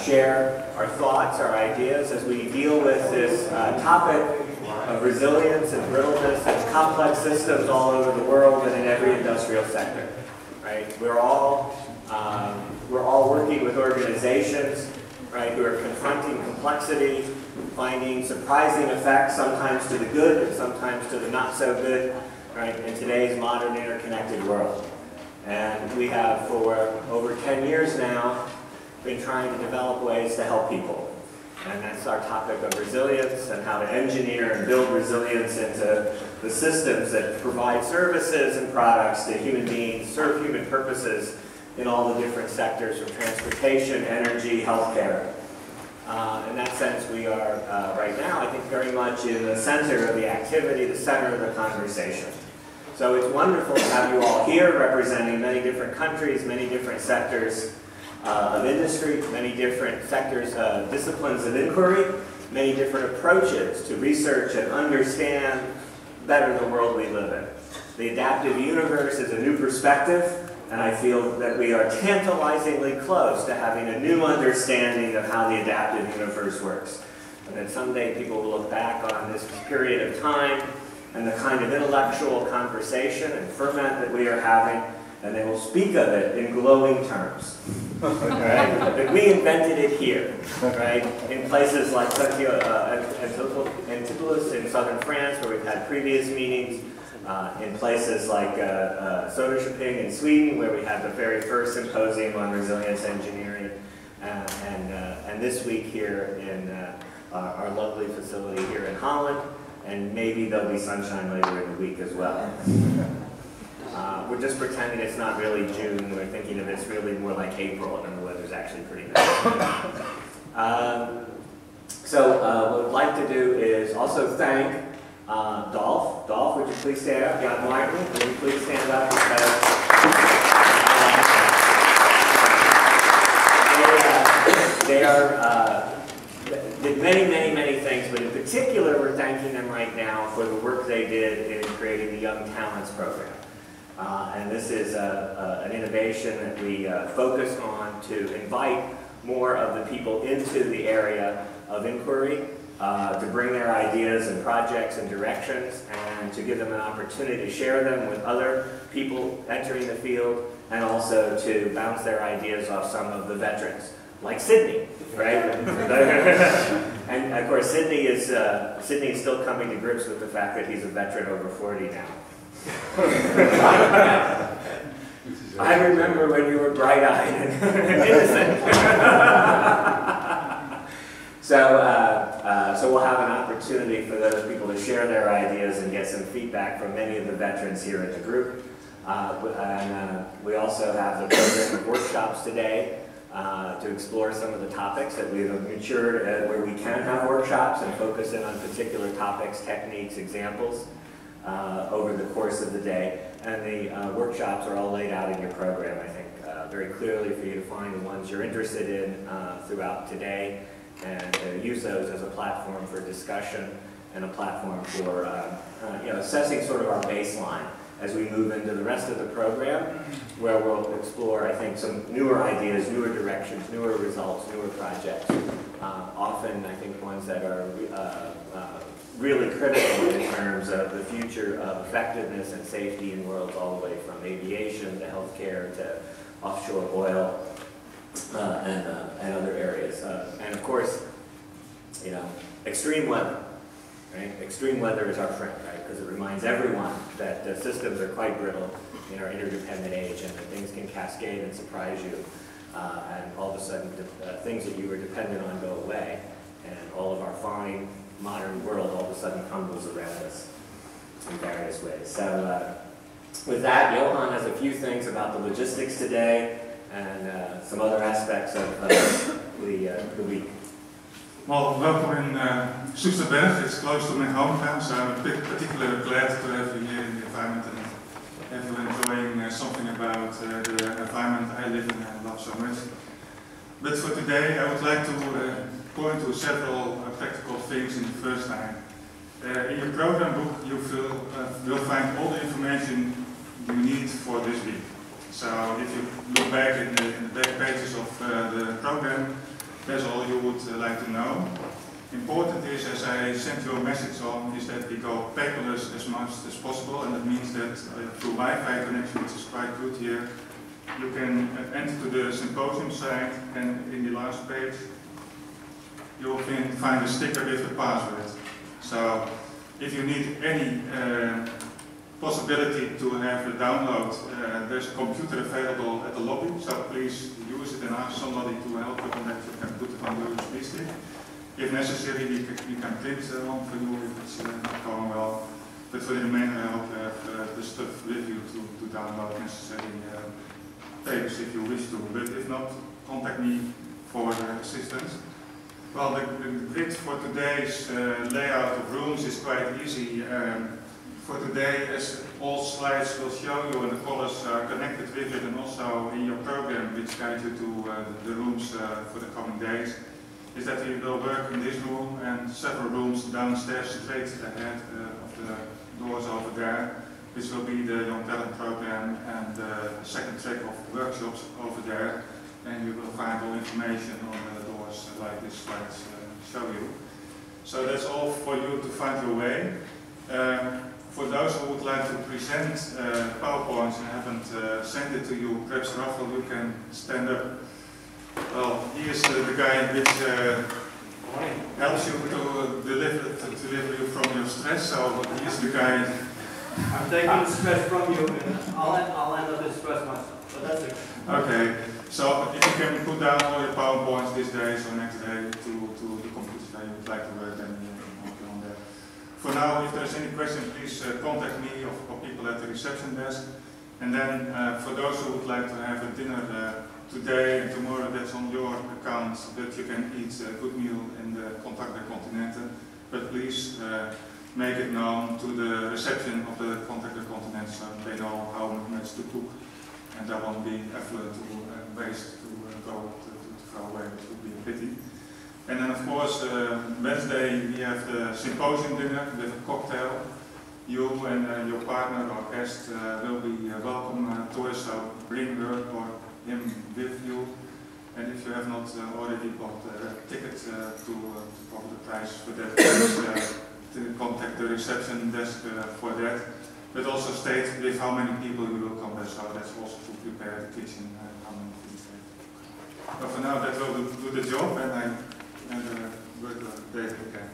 share our thoughts, our ideas as we deal with this topic of resilience and brittleness and complex systems all over the world and in every industrial sector. Right? We're all working with organizations, right, who are confronting complexity, finding surprising effects, sometimes to the good and sometimes to the not so good, right, in today's modern interconnected world. And we have, for over 10 years now, been trying to develop ways to help people. And that's our topic of resilience and how to engineer and build resilience into the systems that provide services and products to human beings, serve human purposes in all the different sectors from transportation, energy, healthcare. In that sense, we are right now, I think, very much in the center of the activity, the center of the conversation. So it's wonderful to have you all here representing many different countries, many different sectors of industry, many different sectors, disciplines of inquiry, many different approaches to research and understand better the world we live in. The adaptive universe is a new perspective, and I feel that we are tantalizingly close to having a new understanding of how the adaptive universe works. And that someday people will look back on this period of time and the kind of intellectual conversation and ferment that we are having, and they will speak of it in glowing terms. Right? That we invented it here, right? In places like Antibes in southern France, where we've had previous meetings, in places like Söderköping in Sweden, where we had the very first symposium on resilience engineering, and this week here in our lovely facility here in Holland, and maybe there'll be sunshine later in the week as well. We're just pretending it's not really June. We're thinking of it's really more like April, and the weather's actually pretty nice. What we'd like to do is also thank Dolph. Dolph, would you please stand up? Jan Martin, would you please stand up? They did many things, but in particular, we're thanking them right now for the work they did in creating the Young Talents Program. And this is an innovation that we focused on to invite more of the people into the area of inquiry, to bring their ideas and projects and directions, and to give them an opportunity to share them with other people entering the field, and also to bounce their ideas off some of the veterans, like Sydney, right? And of course, Sydney is still coming to grips with the fact that he's a veteran over 40 now. I remember when you were bright-eyed and innocent. So we'll have an opportunity for those people to share their ideas and get some feedback from many of the veterans here in the group. We also have the program of workshops today to explore some of the topics that we've matured where we can have workshops and focus in on particular topics, techniques, examples over the course of the day. And the workshops are all laid out in your program, I think, very clearly for you to find the ones you're interested in throughout today, and use those as a platform for discussion and a platform for assessing sort of our baseline as we move into the rest of the program, where we'll explore, I think, some newer ideas, newer directions, newer results, newer projects. Often, I think, ones that are really critical in terms of the future of effectiveness and safety in worlds all the way from aviation to healthcare to offshore oil and other areas. And of course, extreme weather. Right? Extreme weather is our friend, right? Because it reminds everyone that systems are quite brittle in our interdependent age, and that things can cascade and surprise you, and all of a sudden things that you were dependent on go away, and all of our fine modern world all of a sudden crumbles around us in various ways. So with that, Johan has a few things about the logistics today and some other aspects of the week. Well, welcome in Soesterberg. It's close to my hometown, so I'm particularly glad to have you here in the environment and have you enjoying something about the environment I live in and love so much. But for today, I would like to point to several practical things in the first line. In your program book, you will find all the information you need for this week. So if you look back in the back pages of the program, That's all you would like to know. Important is, as I sent you a message on, is that we go paperless as much as possible, and that means that through Wi-Fi connection, which is quite good here, you can enter to the symposium site, and in the last page you can find a sticker with the password. So if you need any possibility to have a download, there's a computer available at the lobby, so please use it and ask somebody to help you on that. You can put it on the USB stick. If necessary, we can print one for you if it's not going well. But for the remainder, I hope you have the stuff with you to download necessary papers if you wish to. But if not, contact me for assistance. Well, the grid for today's layout of rooms is quite easy. For today, as all slides will show you, and the colors are connected with it, and also in your program, which guides you to the rooms for the coming days, is that we will work in this room and several rooms downstairs straight ahead of the doors over there, which will be the Young Talent program and the second track of workshops over there. And you will find all information on the doors like this slides show you. So that's all for you to find your way. For those who would like to present PowerPoints and haven't sent it to you, perhaps Rafael, you can stand up. Well, he is the guy which helps you to deliver you from your stress, so he is the guy. I'm taking the stress from you, and I'll end up the stress myself, but that's it. Okay, so if you can put down all your PowerPoints this day, so next day, to the computer that you would like to work, then you can help you on that. For now, if there's any questions, please contact me or people at the reception desk. And then for those who would like to have a dinner today and tomorrow, that's on your account, but you can eat a good meal in the Contacte Continente. But please make it known to the reception of the Contacte Continente so they know how much to cook, and there won't be effluent to waste to go to throw away, which would be a pity. And then of course Wednesday we have the symposium dinner with a cocktail. You and your partner or guest will be welcome to us, so bring her or him with you. And if you have not already bought a ticket to cover the price for that, please to contact the reception desk for that. But also state with how many people you will come there, so that's also to prepare the kitchen how many things. But for now, that will do the job, and I work David again.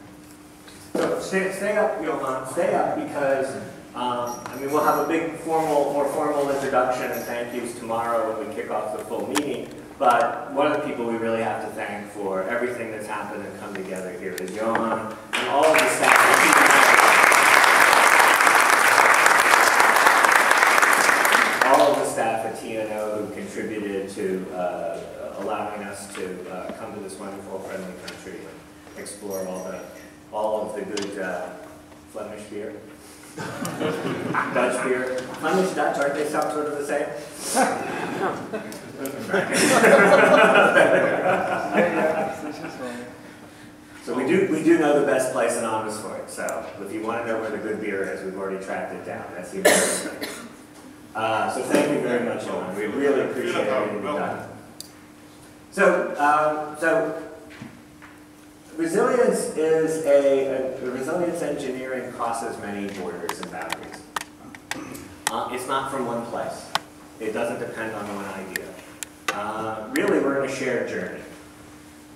So stay up, Johan, stay up, because I mean, we'll have a big more formal introduction and thank yous tomorrow when we kick off the full meeting. But one of the people we really have to thank for everything that's happened and come together here is Johan and all of the staff. All of the staff at TNO who contributed to allowing us to come to this wonderful, friendly country and explore all of the good Flemish beer. Dutch beer. Flemish, Dutch, aren't they some sort of the same? So we do know the best place in Amersfoort. So if you want to know where the good beer is, we've already tracked it down. That's the important thing. So thank you very much, Johan. We really appreciate everything you've done. So resilience is resilience engineering crosses many borders and boundaries. It's not from one place. It doesn't depend on one idea. Really, we're in a shared journey.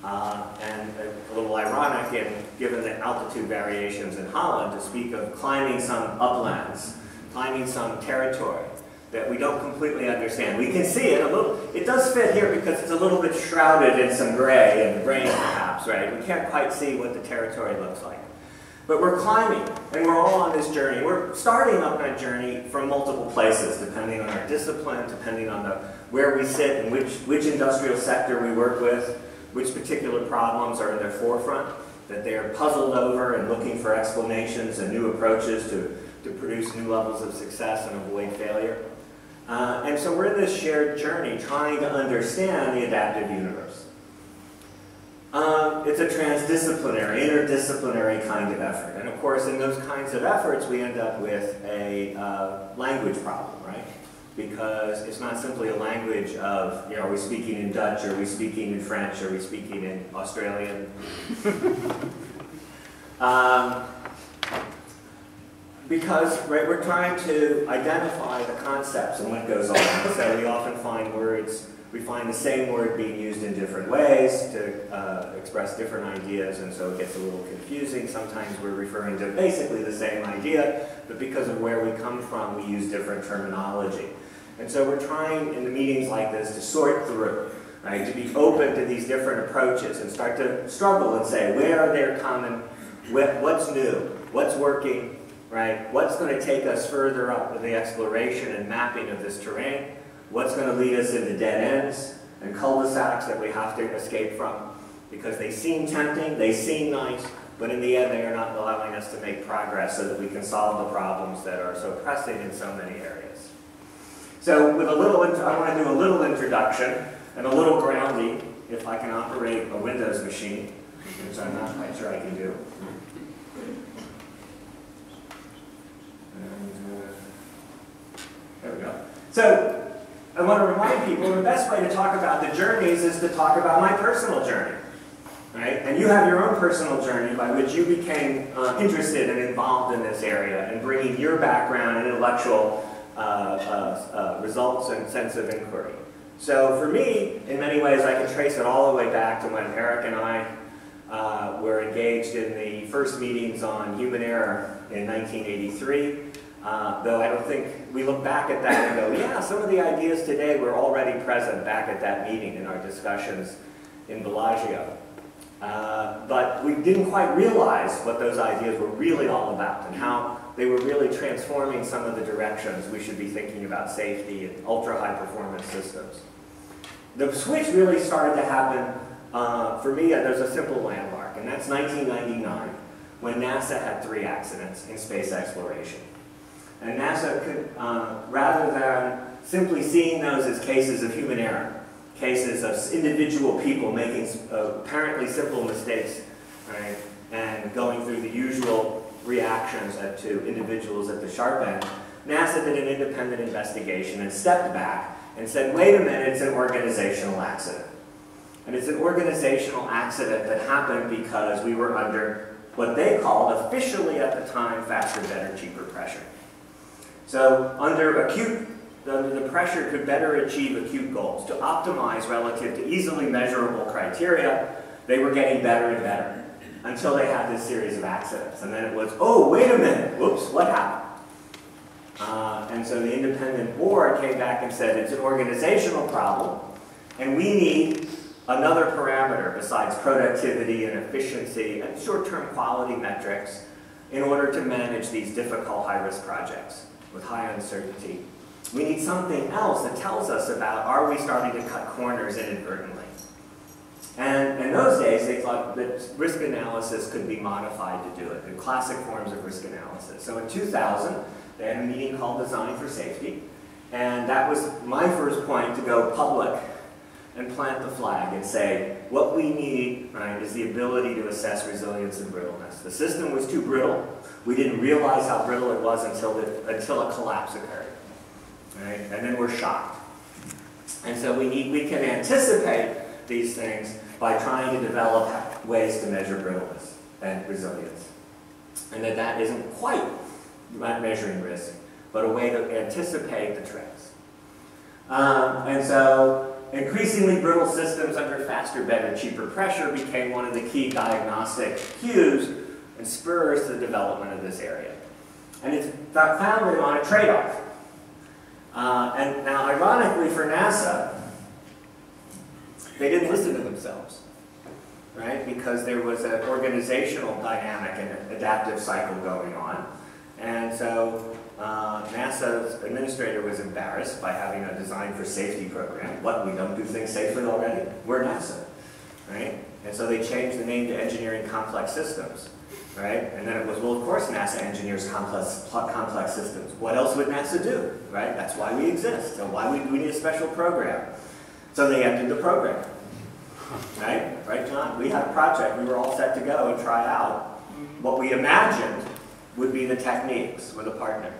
And a little ironic, given the altitude variations in Holland, to speak of climbing some uplands, climbing some territory that we don't completely understand. We can see it a little. It does fit here because it's a little bit shrouded in some gray and rain, perhaps, right? We can't quite see what the territory looks like. But we're climbing, and we're all on this journey. We're starting up that journey from multiple places, depending on our discipline, depending on where we sit and which industrial sector we work with, which particular problems are in their forefront, that they are puzzled over and looking for explanations and new approaches to produce new levels of success and avoid failure. And so we're in this shared journey trying to understand the adaptive universe. It's a transdisciplinary, interdisciplinary kind of effort. And of course, in those kinds of efforts, we end up with a language problem, right? because it's not simply a language of, you know, are we speaking in Dutch, are we speaking in French, are we speaking in Australian? Because, right, we're trying to identify the concepts and what goes on. So we often find words, we find the same word being used in different ways to express different ideas, and so it gets a little confusing. Sometimes we're referring to basically the same idea, but because of where we come from, we use different terminology. And so we're trying in the meetings like this to sort through, right, to be open to these different approaches and start to struggle and say, where are there common, what's new, what's working, right? What's going to take us further up in the exploration and mapping of this terrain? What's going to lead us into dead ends and cul-de-sacs that we have to escape from? Because they seem tempting, they seem nice, but in the end they are not allowing us to make progress so that we can solve the problems that are so pressing in so many areas. So with a little, I want to do a little introduction and a little grounding if I can operate a Windows machine, which I'm not quite sure I can do. There we go. So, I want to remind people the best way to talk about the journeys is to talk about my personal journey. Right? And you have your own personal journey by which you became interested and involved in this area and bringing your background and intellectual results and sense of inquiry. So for me, in many ways, I can trace it all the way back to when Eric and I were engaged in the first meetings on human error in 1983. Though I don't think we look back at that and go, yeah, some of the ideas today were already present back at that meeting in our discussions in Bellagio. But we didn't quite realize what those ideas were really all about and how they were really transforming some of the directions we should be thinking about safety and ultra-high performance systems. The switch really started to happen for me, there's a simple landmark, and that's 1999, when NASA had 3 accidents in space exploration. And NASA could, rather than simply seeing those as cases of human error, cases of individual people making apparently simple mistakes, right, and going through the usual reactions to individuals at the sharp end, NASA did an independent investigation and stepped back and said, wait a minute, it's an organizational accident. And it's an organizational accident that happened because we were under what they called, officially at the time, faster, better, cheaper pressure. So under the pressure could better achieve acute goals. To optimize relative to easily measurable criteria, they were getting better and better until they had this series of accidents. And then it was, oh, wait a minute, whoops, what happened? And so the independent board came back and said, it's an organizational problem, and we need another parameter besides productivity and efficiency and short-term quality metrics in order to manage these difficult high-risk projects with high uncertainty. We need something else that tells us about, are we starting to cut corners inadvertently? And in those days, they thought that risk analysis could be modified to do it, the classic forms of risk analysis. So in 2000, they had a meeting called Design for Safety, and that was my first point to go public and plant the flag and say, what we need, right, is the ability to assess resilience and brittleness. The system was too brittle. We didn't realize how brittle it was until a collapse occurred. Right? And then we're shocked. And so we can anticipate these things by trying to develop ways to measure brittleness and resilience. And that isn't quite measuring risk, but a way to anticipate the trends. And so increasingly brittle systems under faster, better, cheaper pressure became one of the key diagnostic cues and spurs to the development of this area. And it's founded on a trade-off. And now, ironically for NASA, they didn't listen to themselves, right? Because there was an organizational dynamic and adaptive cycle going on. And so NASA's administrator was embarrassed by having a Design for Safety program. What, we don't do things safely already? We're NASA, right? And so they changed the name to Engineering Complex Systems, right? And then it was, well, of course NASA engineers complex systems. What else would NASA do, right? That's why we exist. So why we need a special program? So they ended the program, right? Right, John? We had a project. We were all set to go and try out what we imagined would be the techniques with a partner.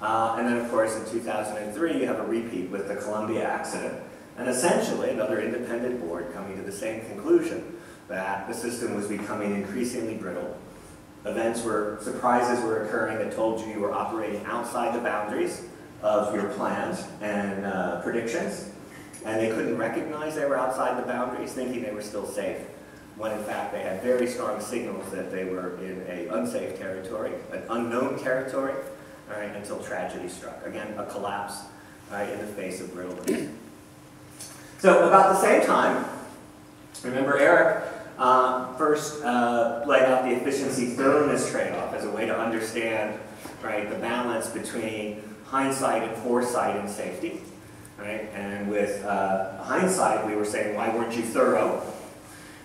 And then, of course, in 2003, you have a repeat with the Columbia accident. And essentially, another independent board coming to the same conclusion that the system was becoming increasingly brittle. Surprises were occurring that told you were operating outside the boundaries of your plans and predictions. And they couldn't recognize they were outside the boundaries, thinking they were still safe, when in fact they had very strong signals that they were in an unsafe territory, an unknown territory, all right, until tragedy struck. Again, a collapse in the face of brittleness. So about the same time, remember Eric first laid out the efficiency-thoroughness trade-off as a way to understand, right, the balance between hindsight and foresight in safety. Right? And with hindsight, we were saying, why weren't you thorough?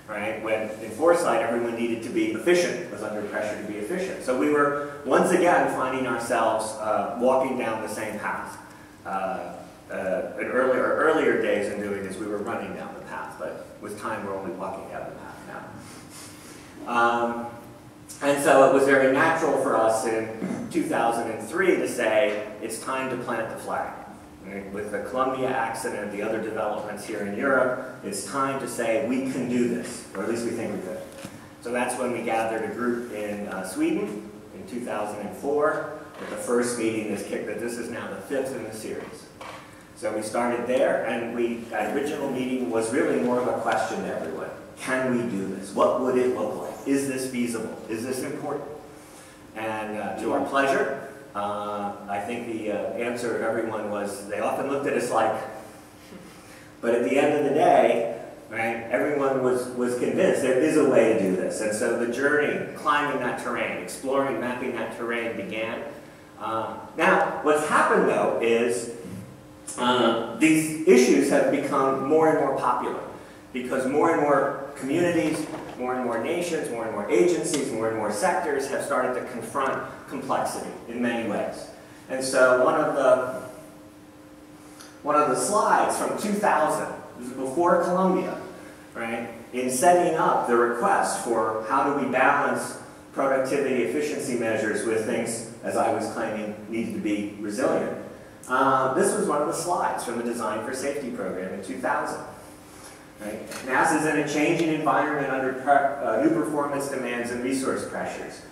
Right? When in foresight, everyone needed to be efficient, was under pressure to be efficient. So we were, once again, finding ourselves walking down the same path. In earlier days in doing this, we were running down the path, but with time, we're only walking down the path now. And so it was very natural for us in 2003 to say, it's time to plant the flag. Right? With the Columbia accident, the other developments here in Europe, it's time to say we can do this, or at least we think we could. So that's when we gathered a group in Sweden in 2004. With the first meeting, this is now the 5th in the series. So we started there, and that original meeting was really more of a question to everyone. Can we do this? What would it look like? Is this feasible? Is this important? And to our pleasure, I think the answer of everyone was, they often looked at us like, but at the end of the day, right, everyone was convinced there is a way to do this. And so the journey, climbing that terrain, exploring, mapping that terrain began. Now, what's happened though is these issues have become more and more popular because more and more communities, more and more nations, more and more agencies, more and more sectors have started to confront complexity in many ways. And so one of the slides from 2000, this is before Columbia, right, in setting up the request for how do we balance productivity efficiency measures with things, as I was claiming, needed to be resilient. This was one of the slides from the Design for Safety program in 2000. Right? NASA's in a changing environment under new performance demands and resource pressures,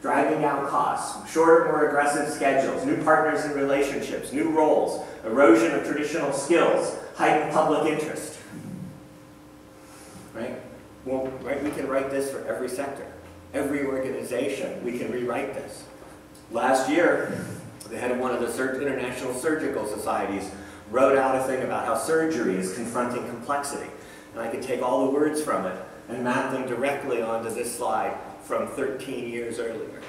driving down costs, shorter, more aggressive schedules, new partners and relationships, new roles, erosion of traditional skills, heightened public interest. Right? Well, right, we can write this for every sector, every organization. We can rewrite this. Last year, the head of one of the international surgical societies wrote out a thing about how surgery is confronting complexity. And I could take all the words from it and map them directly onto this slide from 13 years earlier.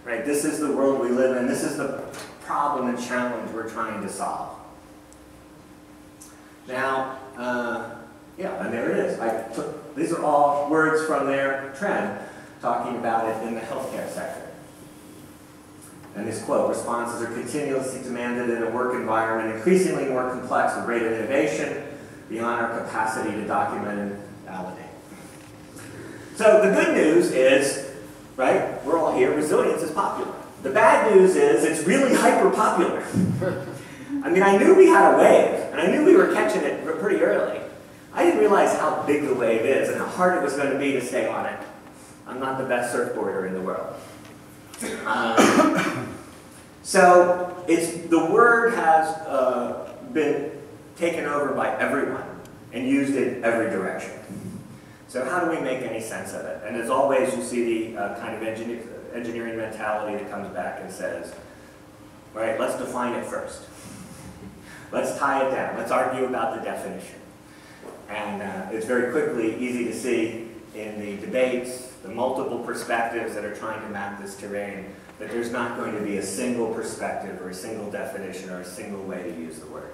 Right? This is the world we live in. This is the problem and challenge we're trying to solve. Now, yeah, and there it is. These are all words from their trend talking about it in the healthcare sector. And this quote, responses are continuously demanded in a work environment increasingly more complex with greater innovation beyond our capacity to document and validate. So the good news is, right, we're all here, resilience is popular. The bad news is it's really hyper-popular. I mean, I knew we had a wave, and I knew we were catching it pretty early. I didn't realize how big the wave is and how hard it was going to be to stay on it. I'm not the best surfboarder in the world. So the word has been taken over by everyone and used in every direction. So how do we make any sense of it? And as always, you see the kind of engineering mentality that comes back and says, right, let's define it first. Let's tie it down. Let's argue about the definition. And it's very quickly easy to see in the debates, the multiple perspectives that are trying to map this terrain, that there's not going to be a single perspective or a single definition or a single way to use the word.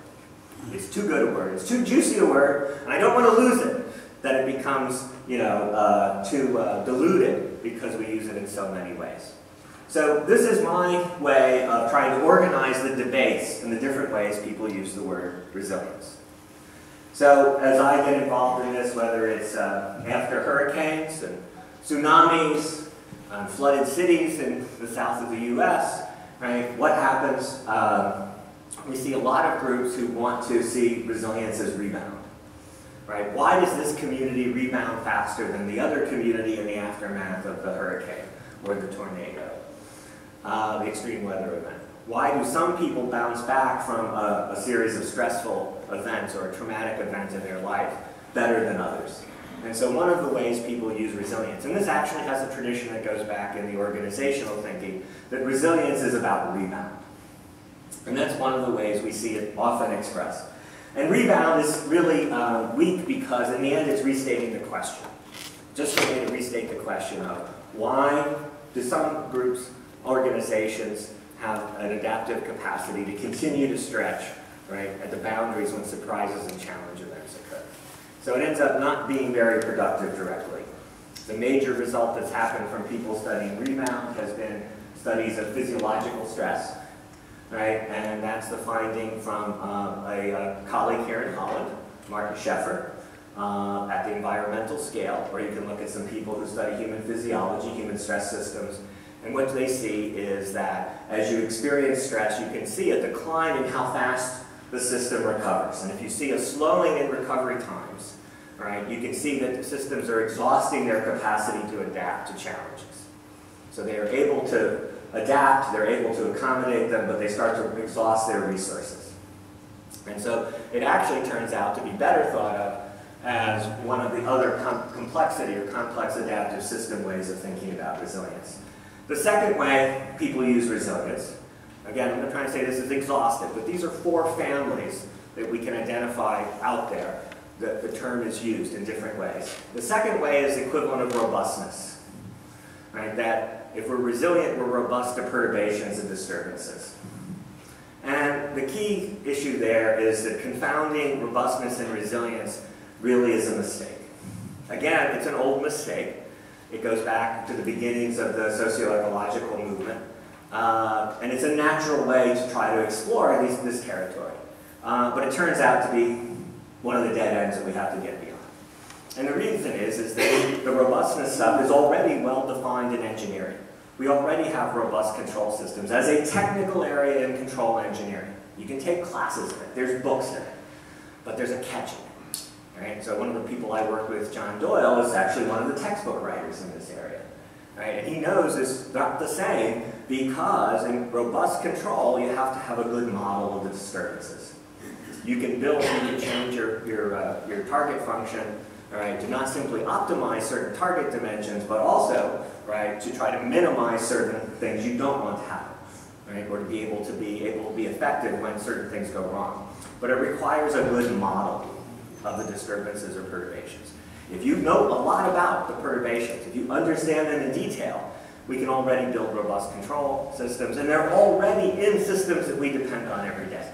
It's too good a word. It's too juicy a word, and I don't want to lose it, that it becomes, too diluted because we use it in so many ways. So this is my way of trying to organize the debates and the different ways people use the word resilience. So as I get involved in this, whether it's after hurricanes and tsunamis, flooded cities in the south of the U.S., right? What happens? We see a lot of groups who want to see resilience as rebound. Right? Why does this community rebound faster than the other community in the aftermath of the hurricane or the tornado, the extreme weather event? Why do some people bounce back from a series of stressful events or a traumatic event in their life better than others? And so one of the ways people use resilience, and this actually has a tradition that goes back in the organizational thinking, that resilience is about rebound. And that's one of the ways we see it often expressed. And rebound is really weak because in the end it's restating the question. Just a way to restate the question of why do some groups, organizations, have an adaptive capacity to continue to stretch, right, at the boundaries when surprises and challenge events occur. So it ends up not being very productive directly. The major result that's happened from people studying rebound has been studies of physiological stress. Right, and that's the finding from a colleague here in Holland, Martin Scheffer, at the environmental scale, where you can look at some people who study human physiology, human stress systems, and what they see is that as you experience stress, you can see a decline in how fast the system recovers. And if you see a slowing in recovery times, right, you can see that the systems are exhausting their capacity to adapt to challenges. So they are able to adapt, they're able to accommodate them, but they start to exhaust their resources. And so it actually turns out to be better thought of as one of the other complexity or complex adaptive system ways of thinking about resilience. The second way people use resilience, again, I'm not trying to say this is exhaustive, but these are 4 families that we can identify out there. The term is used in different ways. The second way is the equivalent of robustness, right? That if we're resilient, we're robust to perturbations and disturbances. And the key issue there is that confounding robustness and resilience really is a mistake. Again, it's an old mistake. It goes back to the beginnings of the socio-ecological movement. And it's a natural way to try to explore this territory. But it turns out to be one of the dead ends that we have to get beyond. And the reason is that the robustness stuff is already well defined in engineering. We already have robust control systems as a technical area in control engineering. You can take classes in it, there's books in it, but there's a catch in it. Right? So one of the people I work with, John Doyle, is actually one of the textbook writers in this area. Right? And he knows it's not the same because in robust control you have to have a good model of the disturbances. You can build and you can change your target function, right, to not simply optimize certain target dimensions, but also, right, to try to minimize certain things you don't want to happen, right, or to be able to be effective when certain things go wrong. But it requires a good model of the disturbances or perturbations. If you know a lot about the perturbations, if you understand them in detail, we can already build robust control systems, and they're already in systems that we depend on every day.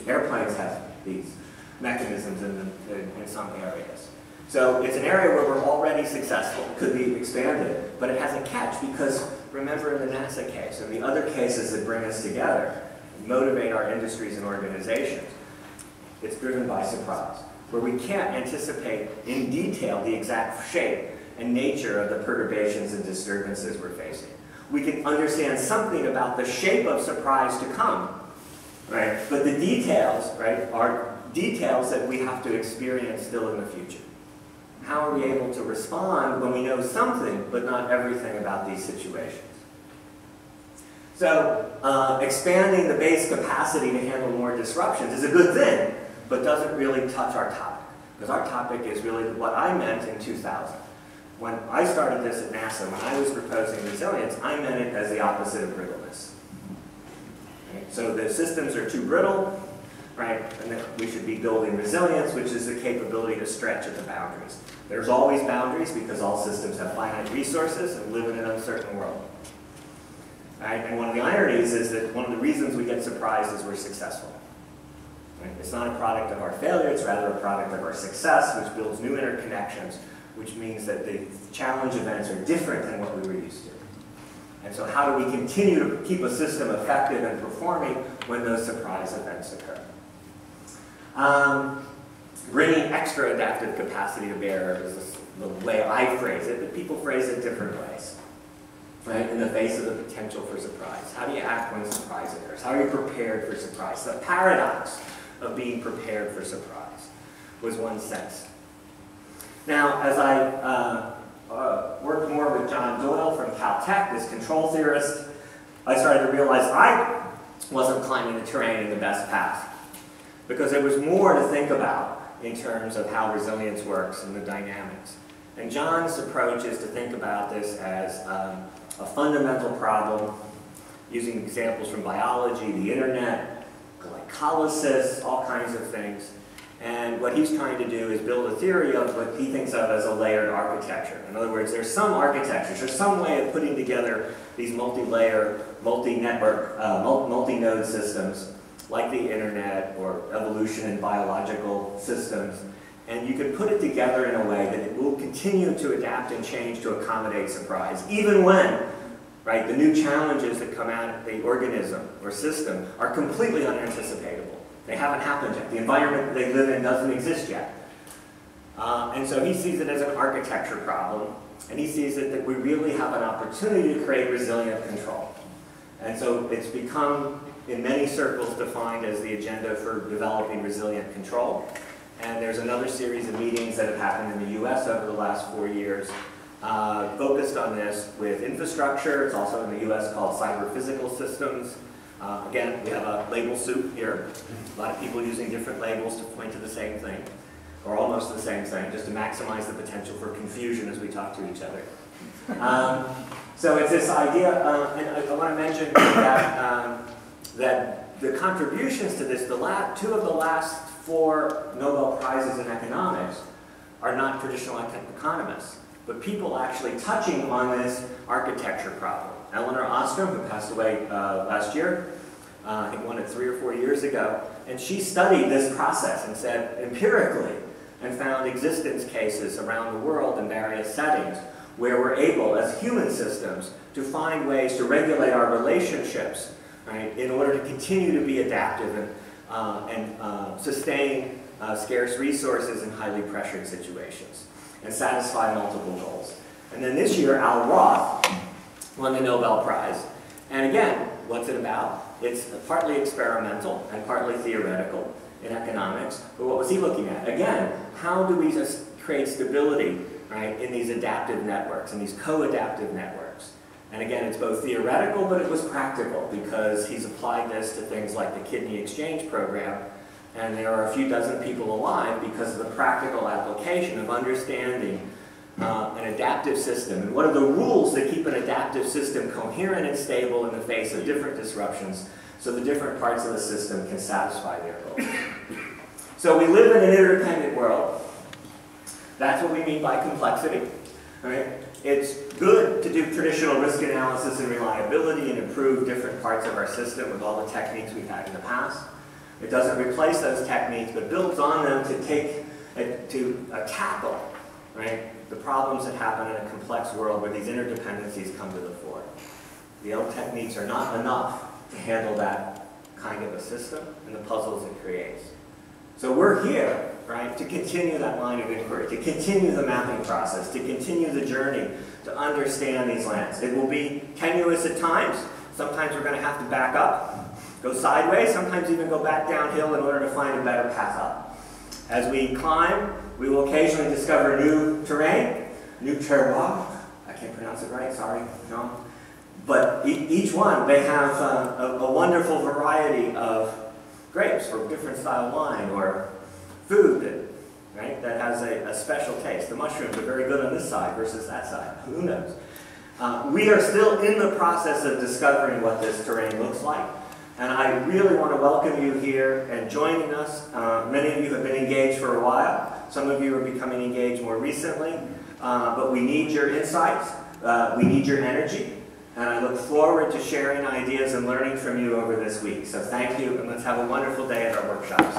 Airplanes have these mechanisms in some areas. So it's an area where we're already successful. It could be expanded, but it has a catch because remember in the NASA case and the other cases that bring us together, motivate our industries and organizations, it's driven by surprise, where we can't anticipate in detail the exact shape and nature of the perturbations and disturbances we're facing. We can understand something about the shape of surprise to come, right? But the details, right, are details that we have to experience still in the future. How are we able to respond when we know something, but not everything about these situations? So, expanding the base capacity to handle more disruptions is a good thing, but doesn't really touch our topic. Because our topic is really what I meant in 2000. When I started this at NASA, when I was proposing resilience, I meant it as the opposite of brittleness. Right? So the systems are too brittle, right? And then we should be building resilience, which is the capability to stretch at the boundaries. There's always boundaries because all systems have finite resources and live in an uncertain world. Right? And one of the ironies is that one of the reasons we get surprised is we're successful. Right? It's not a product of our failure, it's rather a product of our success, which builds new interconnections, which means that the challenge events are different than what we were used to. And so how do we continue to keep a system effective and performing when those surprise events occur? Bringing extra adaptive capacity to bear is the way I phrase it, but people phrase it different ways. right, in the face of the potential for surprise? How do you act when surprise occurs? How are you prepared for surprise? The paradox of being prepared for surprise was one sense. Now, as I worked more with John Doyle from Caltech, this control theorist, I started to realize I wasn't climbing the terrain in the best path, because there was more to think about in terms of how resilience works and the dynamics. And John's approach is to think about this as a fundamental problem, using examples from biology, the internet, glycolysis, all kinds of things. And what he's trying to do is build a theory of what he thinks of as a layered architecture. In other words, there's some architectures, there's some way of putting together these multi-layer, multi-network, multi-node systems, like the internet or evolution in biological systems. And you can put it together in a way that it will continue to adapt and change to accommodate surprise, even when, right, the new challenges that come out of the organism or system are completely unanticipatable. They haven't happened yet. The environment that they live in doesn't exist yet. And so he sees it as an architecture problem, and he sees it that we really have an opportunity to create resilient control. And so it's become, in many circles, defined as the agenda for developing resilient control. And there's another series of meetings that have happened in the US over the last 4 years focused on this with infrastructure. It's also in the US called cyber physical systems. Again, we have a label soup here. A lot of people using different labels to point to the same thing, or almost the same thing, just to maximize the potential for confusion as we talk to each other. So it's this idea, and I want to mention that, that the contributions to this, two of the last 4 Nobel Prizes in economics are not traditional economists, but people actually touching on this architecture problem. Elinor Ostrom, who passed away last year, I think won it 3 or 4 years ago, and she studied this process and said empirically, and found existence cases around the world in various settings where we're able, as human systems, to find ways to regulate our relationships, right, in order to continue to be adaptive and sustain scarce resources in highly pressured situations and satisfy multiple goals. And then this year, Al Roth won the Nobel Prize. And again, what's it about? It's partly experimental and partly theoretical in economics. But what was he looking at? Again, how do we just create stability, right, in these adaptive networks, in these co-adaptive networks? And again, it's both theoretical, but it was practical, because he's applied this to things like the kidney exchange program. And there are a few dozen people alive because of the practical application of understanding an adaptive system, and what are the rules that keep an adaptive system coherent and stable in the face of different disruptions, so the different parts of the system can satisfy their goals. So we live in an interdependent world. That's what we mean by complexity. Right? It's good to do traditional risk analysis and reliability and improve different parts of our system with all the techniques we've had in the past. It doesn't replace those techniques, but builds on them to tackle, right, the problems that happen in a complex world where these interdependencies come to the fore. The old techniques are not enough to handle that kind of a system and the puzzles it creates. So we're here, right, to continue that line of inquiry, to continue the mapping process, to continue the journey to understand these lands. It will be tenuous at times. Sometimes we're going to have to back up, go sideways, sometimes even go back downhill in order to find a better path up. As we climb, we will occasionally discover new terrain, new terroir. I can't pronounce it right, sorry, no. But each one, they have a wonderful variety of grapes for different style wine, or food that has a special taste. The mushrooms are very good on this side versus that side. Who knows? We are still in the process of discovering what this terrain looks like. And I really want to welcome you here and joining us. Many of you have been engaged for a while. Some of you are becoming engaged more recently. But we need your insights. We need your energy. And I look forward to sharing ideas and learning from you over this week. So thank you, and let's have a wonderful day at our workshops.